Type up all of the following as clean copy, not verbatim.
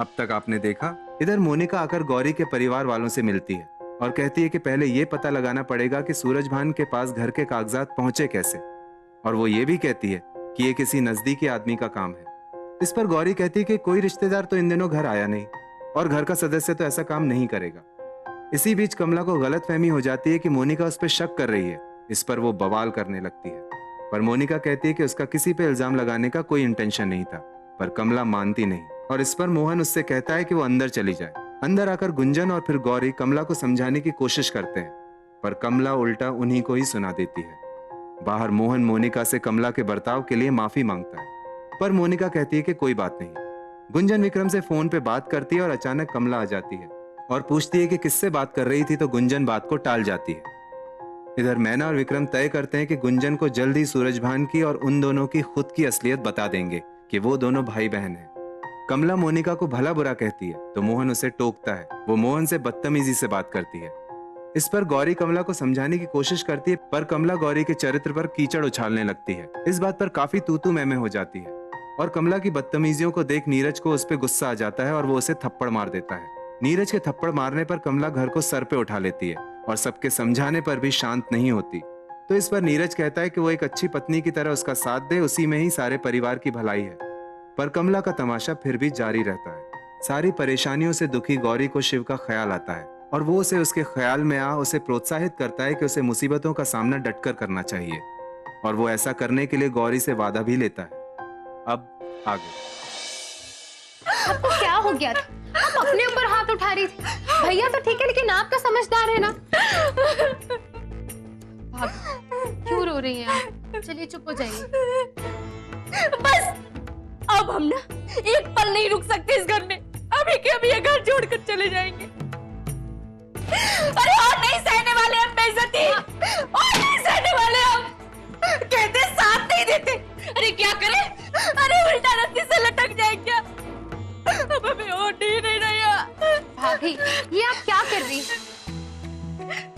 अब तक आपने देखा। इधर मोनिका आकर गौरी के परिवार वालों से मिलती है और कहती है कि पहले ये पता लगाना पड़ेगा कि सूरजभान के पास घर के कागजात पहुंचे कैसे, और वो ये भी कहती है कि ये किसी नजदीकी आदमी का काम है। इस पर गौरी कहती है कि कोई रिश्तेदार तो इन दिनों घर आया नहीं और घर का सदस्य तो ऐसा काम नहीं करेगा। इसी बीच कमला को गलतफहमी हो जाती है कि मोनिका उस पर शक कर रही है। इस पर वो बवाल करने लगती है, पर मोनिका कहती है कि उसका किसी पे इल्जाम लगाने का कोई इंटेंशन नहीं था। पर कमला मानती नहीं और इस पर मोहन उससे कहता है कि वो अंदर चली जाए। अंदर आकर गुंजन और फिर गौरी कमला को समझाने की कोशिश करते हैं, पर कमला उल्टा उन्हीं को ही सुना देती है। बाहर मोहन मोनिका से कमला के बर्ताव के लिए माफी मांगता है, पर मोनिका कहती है कि कोई बात नहीं। गुंजन विक्रम से फोन पे बात करती है और अचानक कमला आ जाती है और पूछती है कि किससे बात कर रही थी, तो गुंजन बात को टाल जाती है। इधर मैना और विक्रम तय करते हैं कि गुंजन को जल्द ही सूरजभान की और उन दोनों की खुद की असलियत बता देंगे कि वो दोनों भाई बहन हैं। कमला मोनिका को भला बुरा कहती है तो मोहन उसे टोकता है। वो मोहन से बदतमीजी से बात करती है। इस पर गौरी कमला को समझाने की कोशिश करती है, पर कमला गौरी के चरित्र पर कीचड़ उछालने लगती है। इस बात पर काफी तू-तू मैं-मैं हो जाती है और कमला की बदतमीजियों को देख नीरज को उस पर गुस्सा आ जाता है और वो उसे थप्पड़ मार देता है। नीरज के थप्पड़ मारने पर कमला घर को सर पे उठा लेती है और सबके समझाने पर भी शांत नहीं होती। तो इस पर नीरज कहता है कि वो एक अच्छी पत्नी की तरह उसका साथ दे, उसी में ही सारे परिवार की भलाई है। पर कमला का तमाशा फिर भी जारी रहता है। सारी परेशानियों से दुखी गौरी को शिव का ख्याल आता है और वो उसे उसके ख्याल में उसे प्रोत्साहित करता है कि उसे मुसीबतों का सामना डटकर करना चाहिए, और वो ऐसा करने के लिए गौरी से वादा भी लेता है। अब आगे। आपको क्या हो गया था? आप अपने ऊपर हाथ उठा रही थी। भैया तो ठीक है, लेकिन आप तो समझदार है ना। भाभी क्यों रो रही हैं आप? चलिए चुप हो जाइए। बस अब हम ना एक पल नहीं रुक सकते इस घर में। अभी के अभी ये घर छोड़कर चले जाएंगे। अरे और नहीं सहने वाले हम बेइज्जती, और नहीं सहने वाले हम। कहते साथ नहीं देते, अरे क्या करें? अरे उल्टा रस्सी से लटक जाए क्या? अब हमें और नहीं रहा। भाभी ये आप क्या कर रही हैं?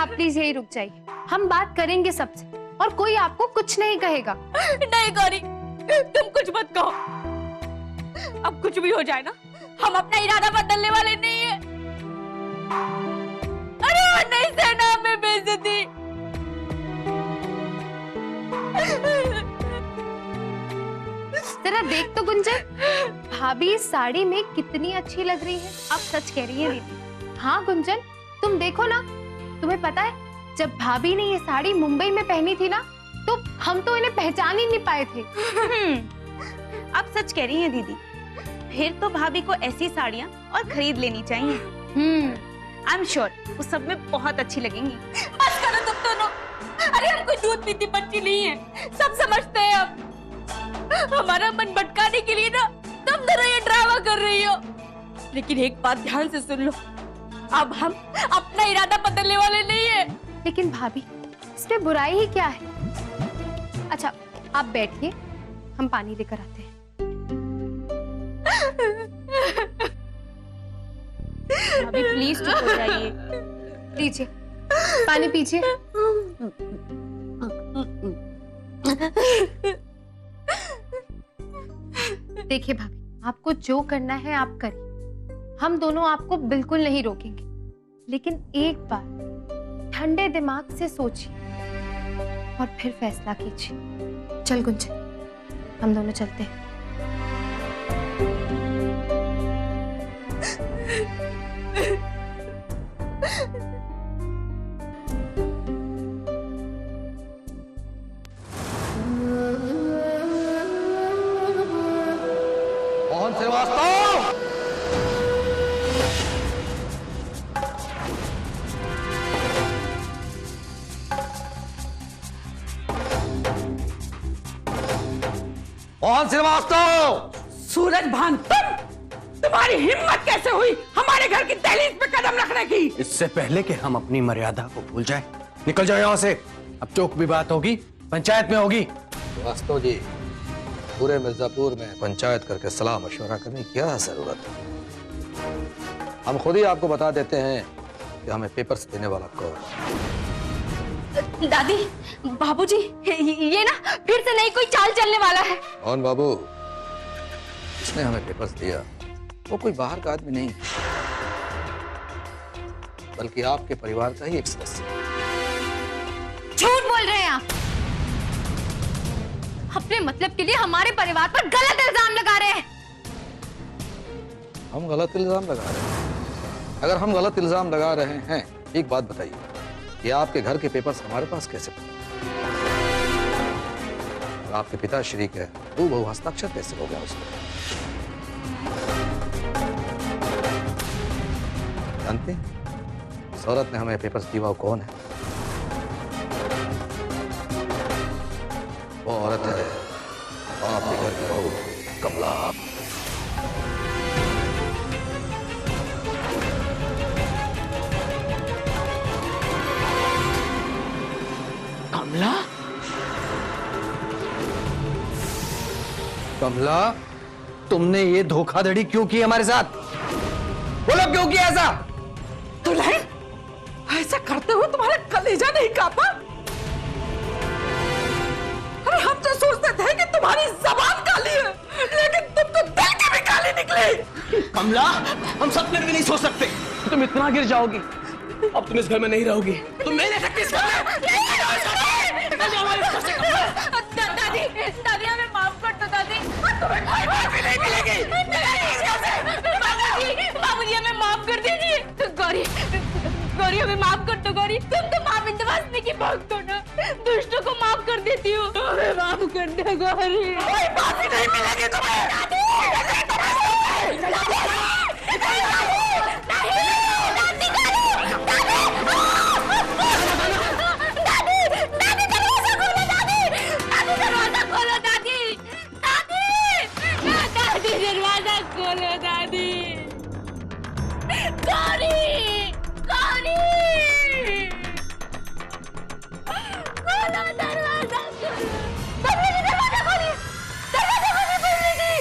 आप प्लीज यही रुक जाइए, हम बात करेंगे सबसे और कोई आपको कुछ नहीं कहेगा। नहीं गौरी, तुम कुछ मत कहो। अब कुछ भी हो जाए ना, हम अपना इरादा बदलने वाले नहीं है। अरे और नहीं सहना हमें बेइज्जती। जरा देख तो गुंजन, भाभी इस साड़ी में कितनी अच्छी लग रही है। आप सच कह रही हैं दीदी। हाँ गुंजन, तुम देखो ना, तुम्हें पता है जब भाभी ने ये साड़ी मुंबई में पहनी थी ना, तो हम तो इन्हें पहचान ही नहीं पाए थे। आप सच कह रही हैं दीदी। फिर तो भाभी को ऐसी साड़ियाँ और खरीद लेनी चाहिए। आई एम श्योर वो सब में बहुत अच्छी लगेंगी। बस करो तुम दोनों। अरे हम कोई दूध पीती बच्ची नहीं है, सब समझते हैं हम। हमारा मन भटकाने के लिए ना तुम दोनों ये ड्रामा कर रही हो। लेकिन एक बात ध्यान से सुन लो, अब हम अपना इरादा बदलने वाले नहीं है। लेकिन भाभी इसमें बुराई ही क्या है? अच्छा आप बैठिए, हम पानी लेकर आते हैं। भाभी प्लीज चुप हो जाइए। लीजिए पानी पीजिए। देखिए भाभी, आपको जो करना है आप करिए, हम दोनों आपको बिल्कुल नहीं रोकेंगे। लेकिन एक बार ठंडे दिमाग से सोचिए और फिर फैसला कीजिए। चल गुंजन, हम दोनों चलते हैं। मोहन श्रीवास्तव, मोहन श्रीवास्तव। सूरजभान, तुम्हारी हिम्मत कैसे हुई हमारे घर की दहलीज पे कदम रखने की? इससे पहले कि हम अपनी मर्यादा को भूल जाएं, निकल जाओ यहाँ से। अब जो भी बात होगी पंचायत में होगी। श्रीवास्तव जी, पूरे मिर्जापुर में पंचायत करके सलाह मशवरा करने की क्या जरूरत है? हम खुद ही आपको बता देते हैं कि हमें पेपर्स देने वाला कौन। दादी, बाबूजी, ये ना फिर से नई कोई चाल चलने वाला है। कौन बाबू? इसने हमें पेपर्स दिया वो कोई बाहर का आदमी नहीं, बल्कि आपके परिवार का ही एक सदस्य है। झूठ बोल रहे हैं आप। अपने मतलब के लिए हमारे परिवार पर गलत इल्जाम लगा रहे हैं। हम गलत इल्जाम लगा रहे हैं? अगर हम गलत इल्जाम लगा रहे हैं, एक बात बताइए, ये आपके घर के पेपर्स हमारे पास कैसे पहुंचे? आपके पिताश्री के हूबहू हस्ताक्षर कैसे हो गया उसमें? जानते हैं इस औरत ने हमें पेपर्स दिया, वो कौन है? वो औरत है आपके घर की बहू कमला। कमला? कमला, तुमने ये धोखाधड़ी क्यों की हमारे साथ? बोलो क्यों किया ऐसा? दुल्हन, ऐसा करते हुए तुम्हारा कलेजा नहीं कांपा? अरे हम तो सोचते थे कि तुम्हारी जबान काली है, लेकिन तुम तो दिल की भी काली निकली। कमला, हम सपने में भी नहीं सोच सकते तुम इतना गिर जाओगी। अब तुम इस घर में नहीं रहोगी, तुम नहीं रह सकती इस घर में। दादी, दादी हमें माफ कर दो दादी। तुम्हें कोई माफ भी नहीं मिलेगी। बाबूजी हमें माफ कर दीजिए। गौरी, गौरी हमें माफ कर दो। गौरी, तुम तो माँ विंध्यवासिनी की भक्त हो ना, दुष्टों को माफ कर देती हो। हमें माफ कर दो गौरी। कोई माफी नहीं मिलेगी तुम्हें। दरवाजा खोलो दादी। गौरी, गौरी, खोलो दरवाजा, खोलो। बाबूजी दरवाजा खोलिए, दरवाजा खोलिए बाबूजी।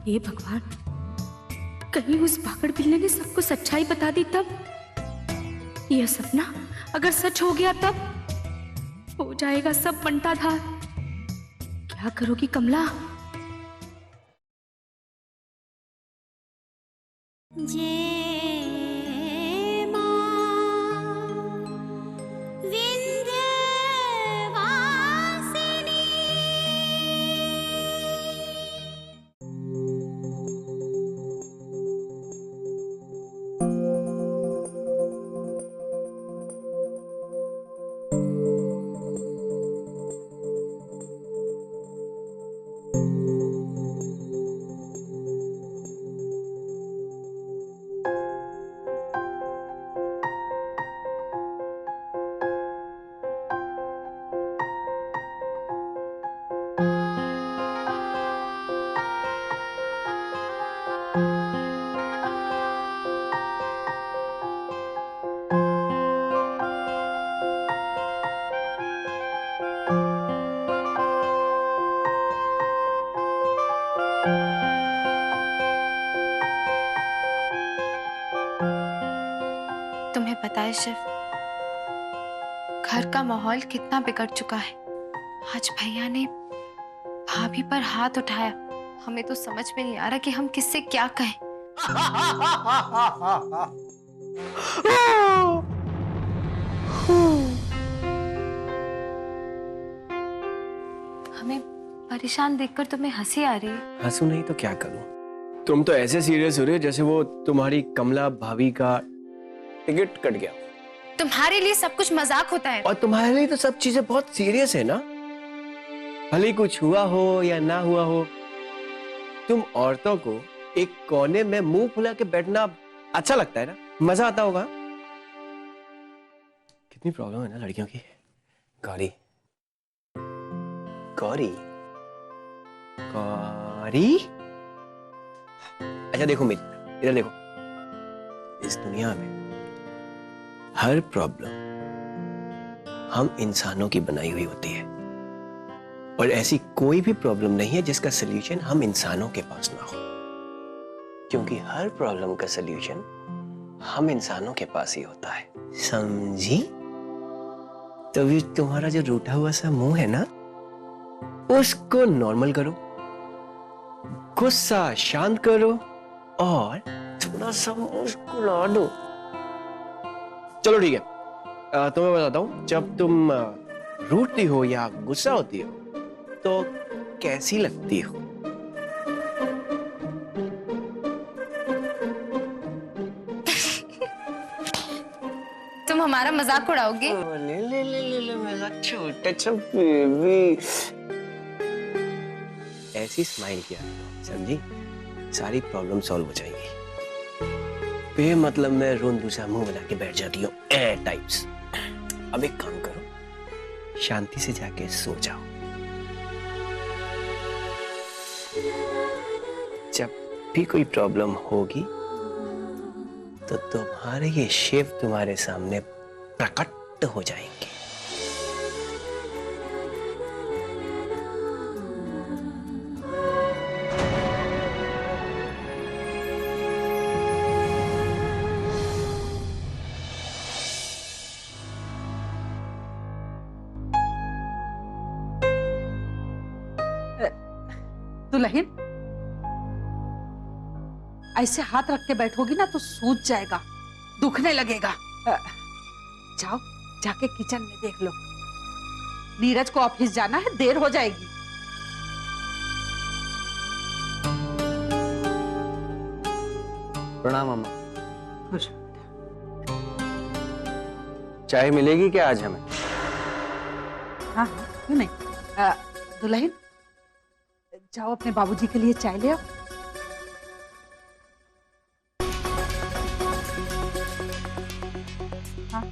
हे भगवान, कहीं उस भागड़ बिल्ले ने सबको सच्चाई बता दी तब? यह सपना अगर सच हो गया तब हो जाएगा सब बंटाधार। क्या करोगी कमला? तुम्हें पता है शिव, घर का माहौल कितना बिगड़ चुका है। आज भैया ने भाभी पर हाथ उठाया। हमें तो समझ में नहीं आ रहा कि हम किससे क्या कहें। हमें परेशान देखकर तुम्हें हंसी आ रही है। हंसू नहीं तो क्या करूं? तुम तो ऐसे सीरियस हो रहे हो जैसे वो तुम्हारी कमला भाभी का टिकट कट गया। तुम्हारे लिए सब कुछ मजाक होता है। और तुम्हारे लिए तो सब चीजें बहुत सीरियस है ना, भले कुछ हुआ हो या ना हुआ हो। तुम औरतों को एक कोने में मुंह फुला के बैठना अच्छा लगता है ना, मजा आता होगा। कितनी प्रॉब्लम है ना लड़कियों की। गौरी, गौरी, गौरी। अच्छा देखो मेरी, इधर देखो। इस दुनिया में हर प्रॉब्लम हम इंसानों की बनाई हुई होती है। और ऐसी कोई भी प्रॉब्लम नहीं है जिसका सोल्यूशन हम इंसानों के पास ना हो, क्योंकि हर प्रॉब्लम का सोल्यूशन हम इंसानों के पास ही होता है, समझी? तो ये तुम्हारा जो रूठा हुआ सा मुंह है ना, उसको नॉर्मल करो, गुस्सा शांत करो और थोड़ा सा मुस्कुरा दो। चलो ठीक है, तुम्हें बताता हूं, जब तुम रूठती हो या गुस्सा होती हो तो कैसी लगती हो? तुम हमारा मजाक उड़ाओगे? ले मेरा छोटा सा बेबी। ऐसी स्माइल किया करो, समझी? सारी प्रॉब्लम सॉल्व हो जाएंगी। बेमतलब मैं रोंदू सा मुंह बना के बैठ जाती हूँ टाइप्स। अब एक काम करो, शांति से जाके सो जाओ। जब भी कोई प्रॉब्लम होगी तो तुम्हारे ये शेप तुम्हारे सामने प्रकट हो जाएंगे। दुल्हन, ऐसे हाथ रख के बैठोगी ना तो सूज जाएगा, दुखने लगेगा। जाओ जाके किचन में देख लो, नीरज को ऑफिस जाना है, देर हो जाएगी। प्रणाम अम्मा। खुश। चाय मिलेगी क्या आज हमें? हाँ हाँ, क्यों नहीं। दुल्हन, जाओ अपने बाबूजी के लिए चाय ले आओ। हाँ,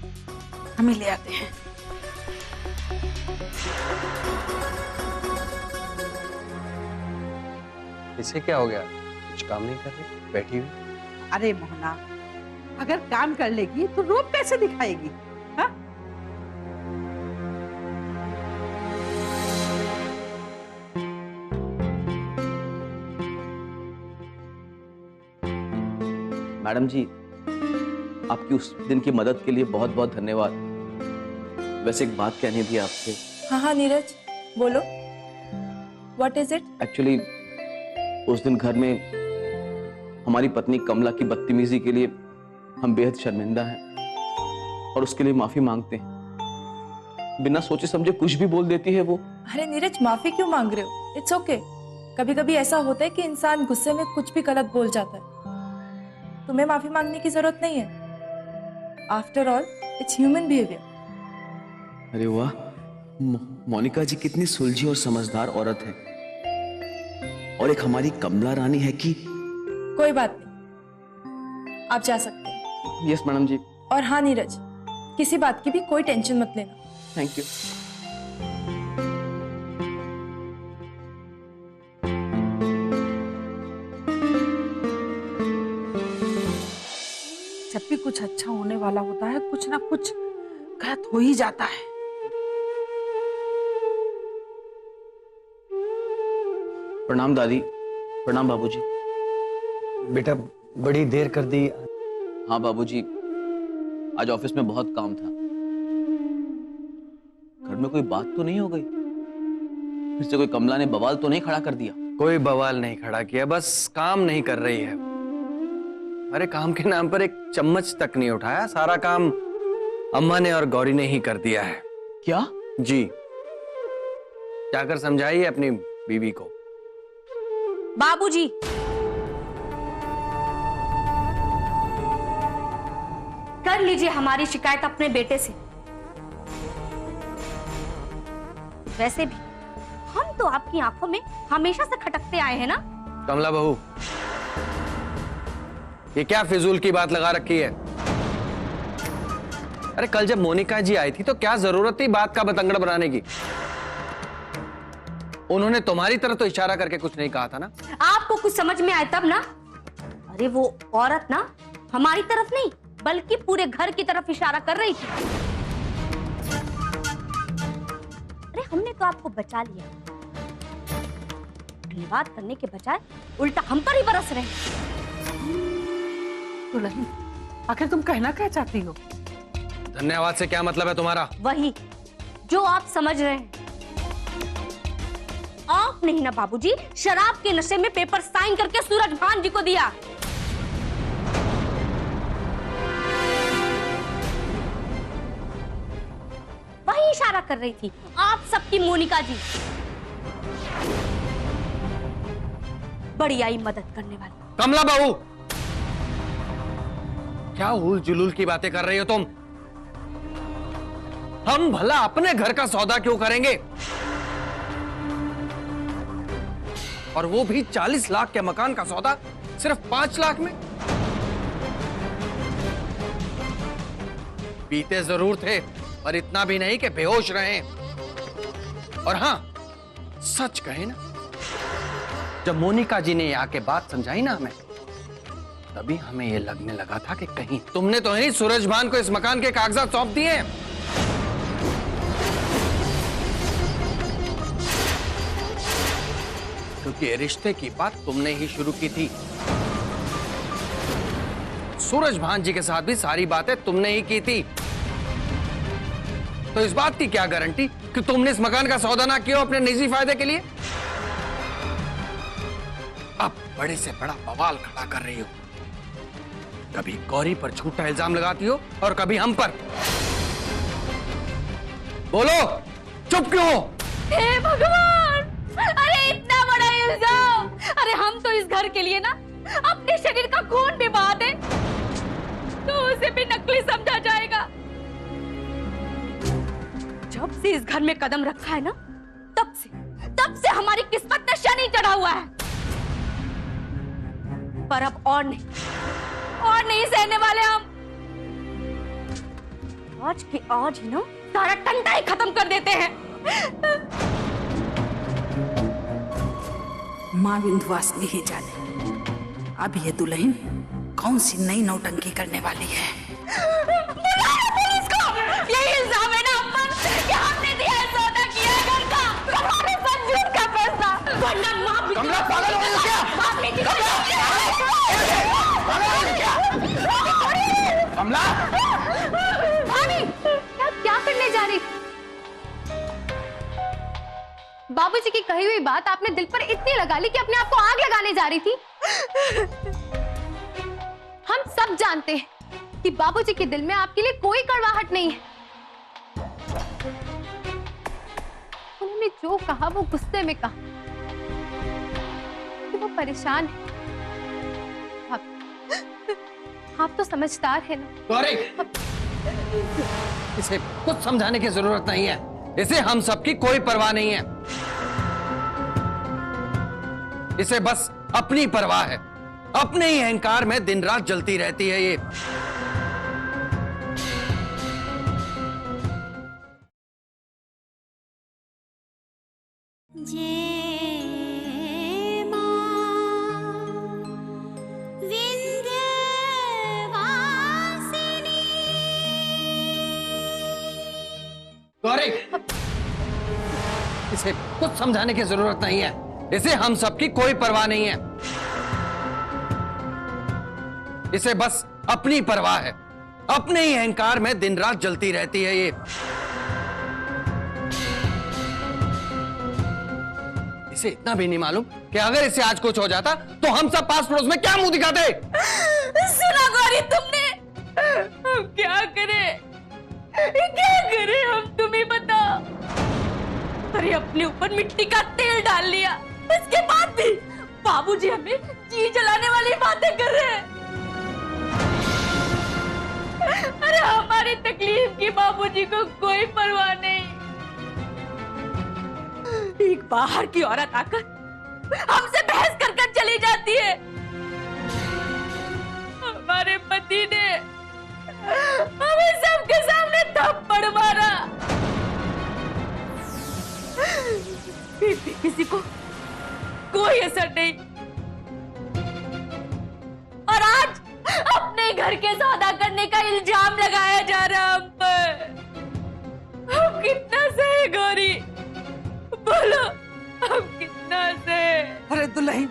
हम ही ले आते हैं। इसे क्या हो गया? कुछ काम नहीं कर रही, बैठी हुई? अरे मोहना, अगर काम कर लेगी तो रूप कैसे दिखाएगी? हाँ? मैडम जी, आपकी उस दिन की मदद के लिए बहुत बहुत धन्यवाद। वैसे एक बात कहनी थी आपसे। हाँ हाँ नीरज, बोलो। What is it? एक्चुअली उस दिन घर में हमारी पत्नी कमला की बदतमीजी के लिए हम बेहद शर्मिंदा हैं और उसके लिए माफी मांगते हैं। बिना सोचे समझे कुछ भी बोल देती है वो। अरे नीरज, माफी क्यों मांग रहे हो? It's okay. कभी कभी ऐसा होता है कि इंसान गुस्से में कुछ भी गलत बोल जाता है। तुम्हें माफी मांगने की जरूरत नहीं है। After all it's human behaviour. अरे वाह, मोनिका जी कितनी सुलझी और समझदार औरत है, और एक हमारी कमला रानी है कि। कोई बात नहीं, आप जा सकते हैं। यस मैडम जी। और हाँ नीरज, किसी बात की भी कोई टेंशन मत लेना। Thank you. जब भी कुछ अच्छा होने वाला होता है, कुछ ना कुछ गलत हो ही जाता है। प्रणाम दादी। प्रणाम बाबूजी। बेटा, बड़ी देर कर दी। हाँ बाबूजी, आज ऑफिस में बहुत काम था। घर में कोई बात तो नहीं हो गई? फिर से कोई कमला ने बवाल तो नहीं खड़ा कर दिया? कोई बवाल नहीं खड़ा किया, बस काम नहीं कर रही है। अरे काम के नाम पर एक चम्मच तक नहीं उठाया, सारा काम अम्मा ने और गौरी ने ही कर दिया है। क्या? जी, जाकर समझाइए अपनी बीवी को। बाबूजी, कर लीजिए हमारी शिकायत अपने बेटे से। वैसे भी हम तो आपकी आंखों में हमेशा से खटकते आए हैं ना। कमला बहू, ये क्या फिजूल की बात लगा रखी है? अरे कल जब मोनिका जी आई थी तो क्या जरूरत थी बात का बतंगड़ बनाने की? उन्होंने तुम्हारी तरफ तो इशारा करके कुछ नहीं कहा था ना? आपको कुछ समझ में आए तब ना। अरे वो औरत ना हमारी तरफ नहीं बल्कि पूरे घर की तरफ इशारा कर रही थी। अरे हमने तो आपको बचा लिया, धन्यवाद करने के बजाय उल्टा हम पर ही बरस रहे हैं। दुल्हन, आखिर तुम कहना क्या चाहती हो? धन्यवाद से क्या मतलब है तुम्हारा? वही जो आप समझ रहे हैं। आप नहीं ना बाबूजी, शराब के नशे में पेपर साइन करके सूरजभान जी को दिया। वही इशारा कर रही थी आप सबकी मोनिका जी, बड़ी आई मदद करने वाली। कमला बहू, क्या उल जुलूल की बातें कर रही हो तुम? हम भला अपने घर का सौदा क्यों करेंगे, और वो भी 40 लाख के मकान का सौदा सिर्फ 5 लाख में? पीते जरूर थे पर इतना भी नहीं कि बेहोश रहे। और हां, सच कहे ना, जब मोनिका जी ने आके बात समझाई ना हमें, तभी हमें ये लगने लगा था कि कहीं तुमने तो नहीं सूरजभान को इस मकान के कागजात सौंप दिए हैं। क्योंकि रिश्ते की बात तुमने ही शुरू की थी। सूरजभान जी के साथ भी सारी बातें तुमने ही की थी। तो इस बात की क्या गारंटी कि तुमने इस मकान का सौदा ना किया अपने निजी फायदे के लिए? अब बड़े से बड़ा बवाल खड़ा कर रही हो। कभी गौरी पर झूठा इल्जाम लगाती हो और कभी हम पर। बोलो, चुप क्यों हो? हे भगवान, अरे इतना बड़ा इल्जाम! अरे हम तो इस घर के लिए ना अपने शरीर का खून भी बहा दें तो उसे भी नकली समझा जाएगा। जब से इस घर में कदम रखा है ना, तब से हमारी किस्मत में शनि चढ़ा हुआ है। पर अब और नहीं सहने वाले हम। आज के आज ही ना सारा टंटा ही खत्म कर देते हैं। माँ विंध्यवासिनी ही जाने अब ये दुल्हन कौन सी नई नौटंकी करने वाली है। पुलिस को! यही इल्जाम है ना अम्मा कि हमने दिया है, सौदा किया है घर का, हमारे साथ झूठ का पैसा। वरना माँ कमला पागल हो गई हो क्या? कमला, भाभी, क्या करने जा रही? बाबूजी की कही हुई बात आपने दिल पर इतनी लगा ली कि अपने आप को आग लगाने जा रही थी। हम सब जानते हैं कि बाबूजी के दिल में आपके लिए कोई कड़वाहट नहीं है। उन्होंने जो कहा वो गुस्से में कहा कि वो परेशान है। आप तो समझदार है ना। गौरी, इसे कुछ समझाने की जरूरत नहीं है। इसे हम सबकी कोई परवाह नहीं है। इसे बस अपनी परवाह है। अपने ही अहंकार में दिन रात जलती रहती है ये। गौरी, इसे कुछ समझाने की जरूरत नहीं है। इसे हम सबकी कोई परवाह नहीं है। इसे बस अपनी परवाह है। अपने ही अहंकार में दिन रात जलती रहती है ये। इसे इतना भी नहीं मालूम कि अगर इसे आज कुछ हो जाता तो हम सब पास पड़ोस में क्या मुंह दिखाते। सुना गौरी तुमने? हम क्या करें हम, तुम्हें बता। अरे अपने ऊपर मिट्टी का तेल डाल लिया, इसके बाद भी बाबूजी हमें जी जलाने वाली बातें कर रहे हैं। अरे हमारी तकलीफ की बाबूजी को कोई परवाह नहीं। एक बाहर की औरत आकर हमसे बहस कर कर चली जाती है। हमारे पति ने हमें सबके सामने थप्पड़ मारा, फिर भी किसी को कोई असर नहीं। और आज अपने घर के सौदा करने का इल्जाम लगाया जा रहा हम पर। हम कितना सहे गौरी, बोलो हम कितना यहाँ से। अरे दुल्हन,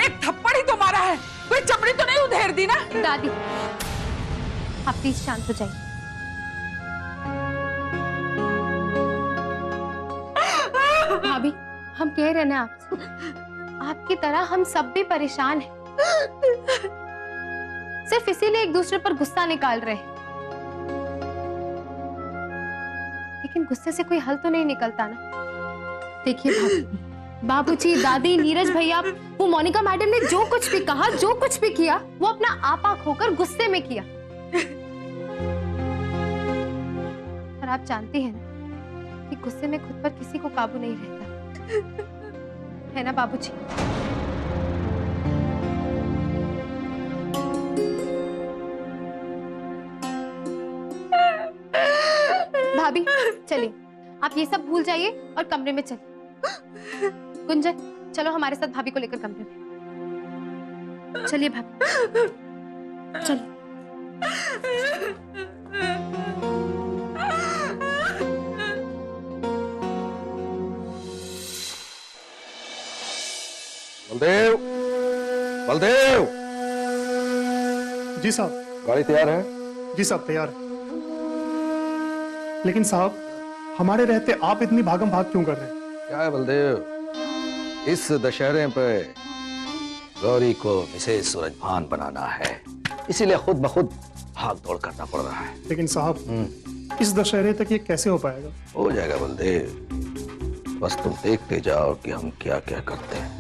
एक थप्पड़ ही तो मारा है, कोई चमड़ी तो नहीं उधेड़ दी ना? दादी आप प्लीज शांत हो जाइए। भाभी हम कह रहे हैं ना आपसे, आपकी तरह हम सब भी परेशान हैं। सिर्फ इसीलिए एक दूसरे पर गुस्सा निकाल रहे हैं, लेकिन गुस्से से कोई हल तो नहीं निकलता ना। देखिए भाभी, बाबूजी, दादी, नीरज भैया, वो मोनिका मैडम ने जो कुछ भी कहा, जो कुछ भी किया, वो अपना आपा खोकर गुस्से में किया। और आप जानते हैं ना कि गुस्से में खुद पर किसी को काबू नहीं रहता, है ना बाबूजी? भाभी चलिए, आप ये सब भूल जाइए और कमरे में चलिए। गुंजन चलो हमारे साथ भाभी को लेकर कमरे में। चलिए भाभी, चलिए। बलदेव, बलदेव। जी साहब। गाड़ी तैयार है? जी साहब तैयार है। लेकिन साहब हमारे रहते आप इतनी भागम भाग क्यों कर रहे हैं? क्या है बलदेव, इस दशहरे पे गौरी को मिसेज सूरजभान बनाना है, इसीलिए खुद ब खुद भाग दौड़ करना पड़ रहा है। लेकिन साहब इस दशहरे तक ये कैसे हो पाएगा? हो जाएगा बलदेव, बस तुम देखते जाओ कि हम क्या क्या करते हैं।